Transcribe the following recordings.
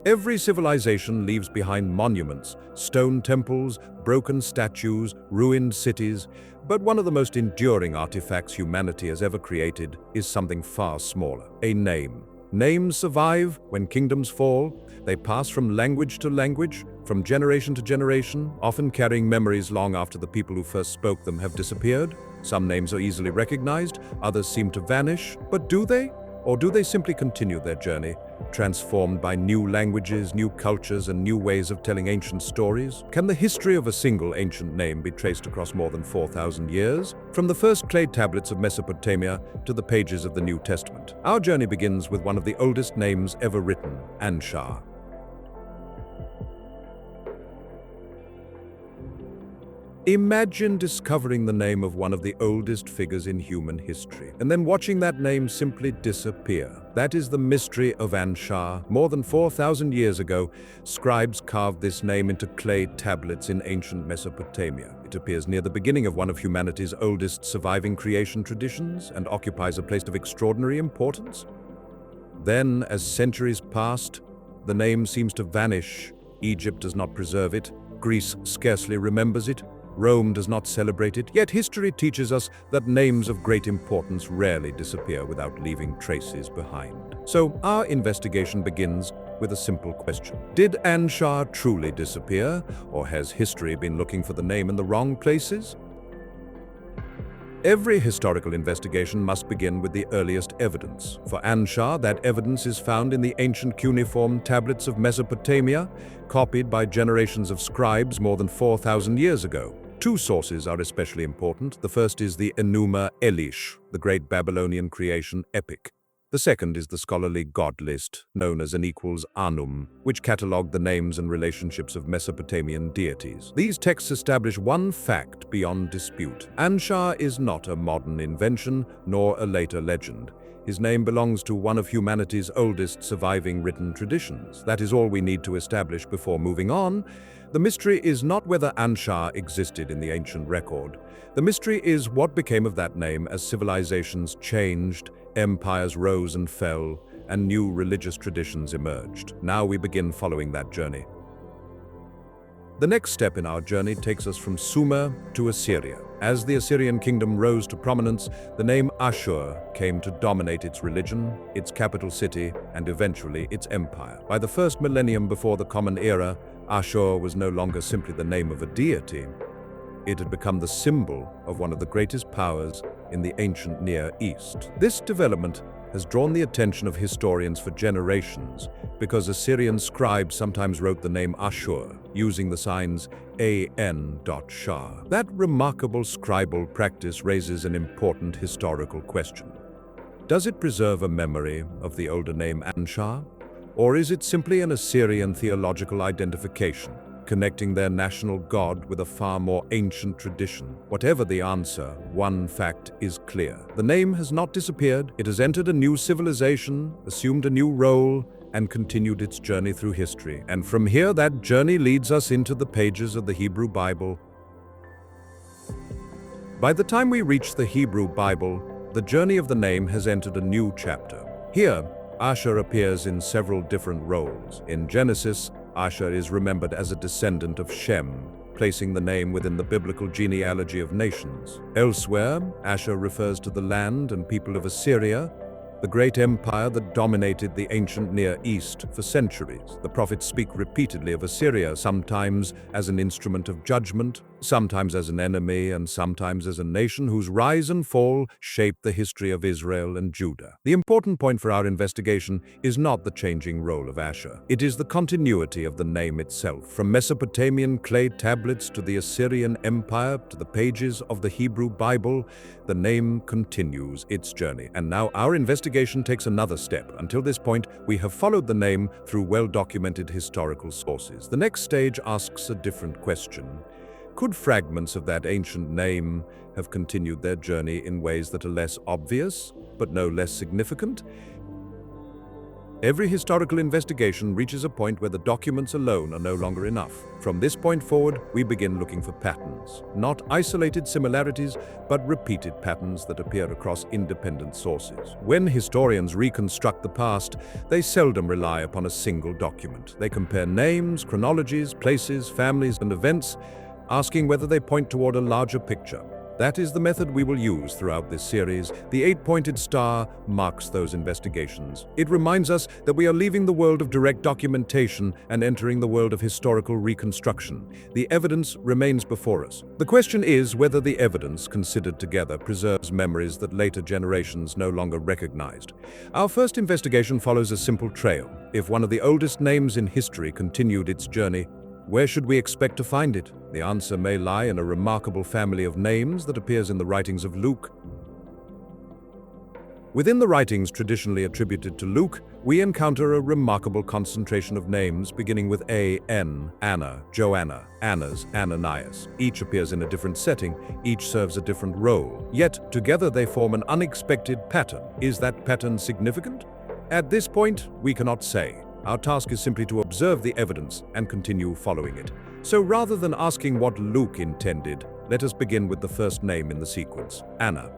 Every civilization leaves behind monuments, stone temples, broken statues, ruined cities, but one of the most enduring artifacts humanity has ever created is something far smaller: a name. Names survive when kingdoms fall. They pass from language to language, from generation to generation, often carrying memories long after the people who first spoke them have disappeared. Some names are easily recognized, others seem to vanish, but do they? Or do they simply continue their journey, transformed by new languages, new cultures, and new ways of telling ancient stories? Can the history of a single ancient name be traced across more than 4,000 years? From the first clay tablets of Mesopotamia to the pages of the New Testament, our journey begins with one of the oldest names ever written, Anšar. Imagine discovering the name of one of the oldest figures in human history, and then watching that name simply disappear. That is the mystery of Anšar. More than 4,000 years ago, scribes carved this name into clay tablets in ancient Mesopotamia. It appears near the beginning of one of humanity's oldest surviving creation traditions and occupies a place of extraordinary importance. Then, as centuries passed, the name seems to vanish. Egypt does not preserve it. Greece scarcely remembers it. Rome does not celebrate it, yet history teaches us that names of great importance rarely disappear without leaving traces behind. So our investigation begins with a simple question. Did Anšar truly disappear, or has history been looking for the name in the wrong places? Every historical investigation must begin with the earliest evidence. For Anšar, that evidence is found in the ancient cuneiform tablets of Mesopotamia, copied by generations of scribes more than 4,000 years ago. Two sources are especially important. The first is the Enuma Elish, the great Babylonian creation epic. The second is the scholarly god list, known as an equals Anum, which catalogued the names and relationships of Mesopotamian deities. These texts establish one fact beyond dispute. Anšar is not a modern invention, nor a later legend. His name belongs to one of humanity's oldest surviving written traditions. That is all we need to establish before moving on. The mystery is not whether Anšar existed in the ancient record. The mystery is what became of that name as civilizations changed, empires rose and fell, and new religious traditions emerged. Now we begin following that journey. The next step in our journey takes us from Sumer to Assyria. As the Assyrian kingdom rose to prominence, the name Aššur came to dominate its religion, its capital city, and eventually its empire. By the first millennium before the Common Era, Aššur was no longer simply the name of a deity. It had become the symbol of one of the greatest powers in the ancient Near East. This development has drawn the attention of historians for generations because Assyrian scribes sometimes wrote the name Asshur using the signs AN.Shar. That remarkable scribal practice raises an important historical question. Does it preserve a memory of the older name Anšar, or is it simply an Assyrian theological identification, connecting their national god with a far more ancient tradition? Whatever the answer, one fact is clear. The name has not disappeared. It has entered a new civilization, assumed a new role, and continued its journey through history. And from here, that journey leads us into the pages of the Hebrew Bible. By the time we reach the Hebrew Bible, the journey of the name has entered a new chapter. Here, Asshur appears in several different roles. In Genesis, Asshur is remembered as a descendant of Shem, placing the name within the biblical genealogy of nations. Elsewhere, Asshur refers to the land and people of Assyria, the great empire that dominated the ancient Near East for centuries. The prophets speak repeatedly of Assyria, sometimes as an instrument of judgment, sometimes as an enemy, and sometimes as a nation whose rise and fall shaped the history of Israel and Judah. The important point for our investigation is not the changing role of Asshur. It is the continuity of the name itself. From Mesopotamian clay tablets to the Assyrian Empire to the pages of the Hebrew Bible, the name continues its journey. And now our investigation takes another step. Until this point, we have followed the name through well-documented historical sources. The next stage asks a different question. Could fragments of that ancient name have continued their journey in ways that are less obvious, but no less significant? Every historical investigation reaches a point where the documents alone are no longer enough. From this point forward, we begin looking for patterns, not isolated similarities, but repeated patterns that appear across independent sources. When historians reconstruct the past, they seldom rely upon a single document. They compare names, chronologies, places, families, and events, asking whether they point toward a larger picture. That is the method we will use throughout this series. The eight-pointed star marks those investigations. It reminds us that we are leaving the world of direct documentation and entering the world of historical reconstruction. The evidence remains before us. The question is whether the evidence, considered together, preserves memories that later generations no longer recognized. Our first investigation follows a simple trail. If one of the oldest names in history continued its journey, where should we expect to find it? The answer may lie in a remarkable family of names that appears in the writings of Luke. Within the writings traditionally attributed to Luke, we encounter a remarkable concentration of names beginning with A-N, Anna, Joanna, Annas, Ananias. Each appears in a different setting, each serves a different role. Yet, together they form an unexpected pattern. Is that pattern significant? At this point, we cannot say. Our task is simply to observe the evidence and continue following it. So rather than asking what Luke intended, let us begin with the first name in the sequence, Anna.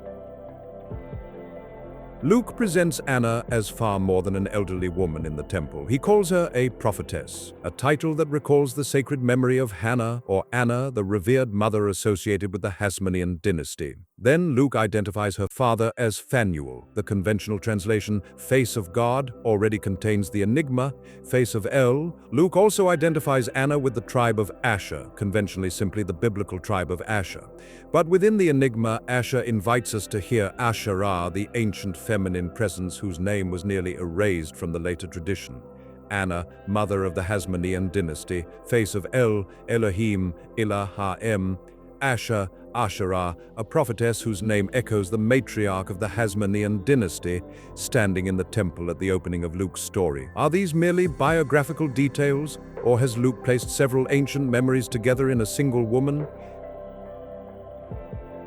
Luke presents Anna as far more than an elderly woman in the temple. He calls her a prophetess, a title that recalls the sacred memory of Hannah or Anna, the revered mother associated with the Hasmonean dynasty. Then Luke identifies her father as Phanuel. The conventional translation, face of God, already contains the enigma, face of El. Luke also identifies Anna with the tribe of Asshur, conventionally simply the biblical tribe of Asshur. But within the enigma, Asshur invites us to hear Ashurah, the ancient feminine presence whose name was nearly erased from the later tradition. Anna, mother of the Hasmonean dynasty, face of El, Elohim, Ilaha-em, Asshur, Ashurah, a prophetess whose name echoes the matriarch of the Hasmonean dynasty, standing in the temple at the opening of Luke's story. Are these merely biographical details, or has Luke placed several ancient memories together in a single woman?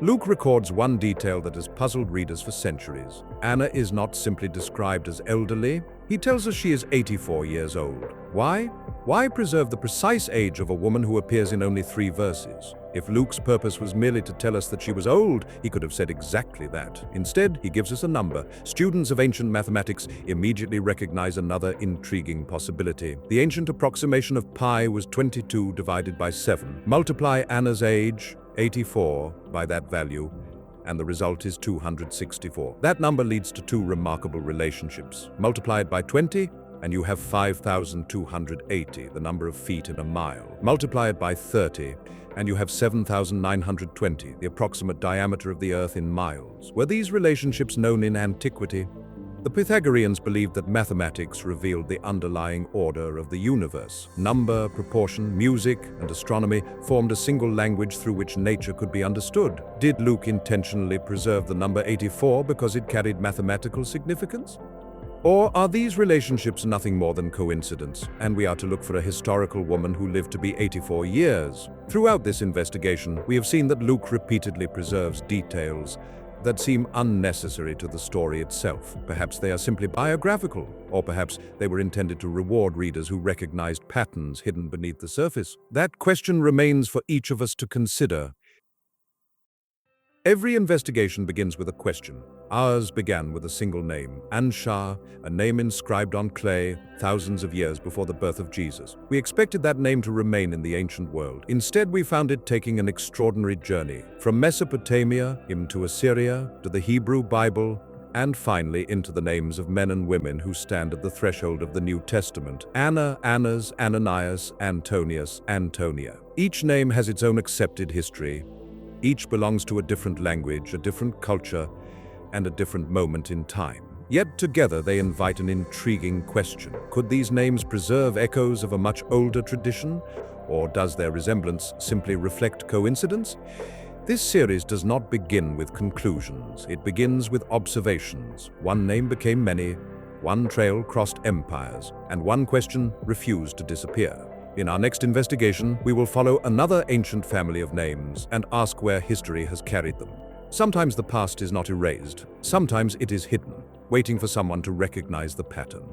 Luke records one detail that has puzzled readers for centuries. Anna is not simply described as elderly. He tells us she is 84 years old. Why? Why preserve the precise age of a woman who appears in only 3 verses? If Luke's purpose was merely to tell us that she was old, he could have said exactly that. Instead, he gives us a number. Students of ancient mathematics immediately recognize another intriguing possibility. The ancient approximation of pi was 22 divided by 7. Multiply Anna's age, 84, by that value, and the result is 264. That number leads to 2 remarkable relationships. Multiply it by 20, and you have 5,280, the number of feet in a mile. Multiply it by 30, and you have 7,920, the approximate diameter of the Earth in miles. Were these relationships known in antiquity? The Pythagoreans believed that mathematics revealed the underlying order of the universe. Number, proportion, music, and astronomy formed a single language through which nature could be understood. Did Luke intentionally preserve the number 84 because it carried mathematical significance? Or are these relationships nothing more than coincidence, and we are to look for a historical woman who lived to be 84 years? Throughout this investigation, we have seen that Luke repeatedly preserves details that seem unnecessary to the story itself. Perhaps they are simply biographical, or perhaps they were intended to reward readers who recognized patterns hidden beneath the surface. That question remains for each of us to consider. Every investigation begins with a question. Ours began with a single name, Anšar, a name inscribed on clay thousands of years before the birth of Jesus. We expected that name to remain in the ancient world. Instead, we found it taking an extraordinary journey, from Mesopotamia into Assyria, to the Hebrew Bible, and finally into the names of men and women who stand at the threshold of the New Testament. Anna, Annas, Ananias, Antonius, Antonia. Each name has its own accepted history. Each belongs to a different language, a different culture, and a different moment in time. Yet together they invite an intriguing question. Could these names preserve echoes of a much older tradition? Or does their resemblance simply reflect coincidence? This series does not begin with conclusions. It begins with observations. One name became many, one trail crossed empires, and one question refused to disappear. In our next investigation, we will follow another ancient family of names and ask where history has carried them. Sometimes the past is not erased. Sometimes it is hidden, waiting for someone to recognize the pattern.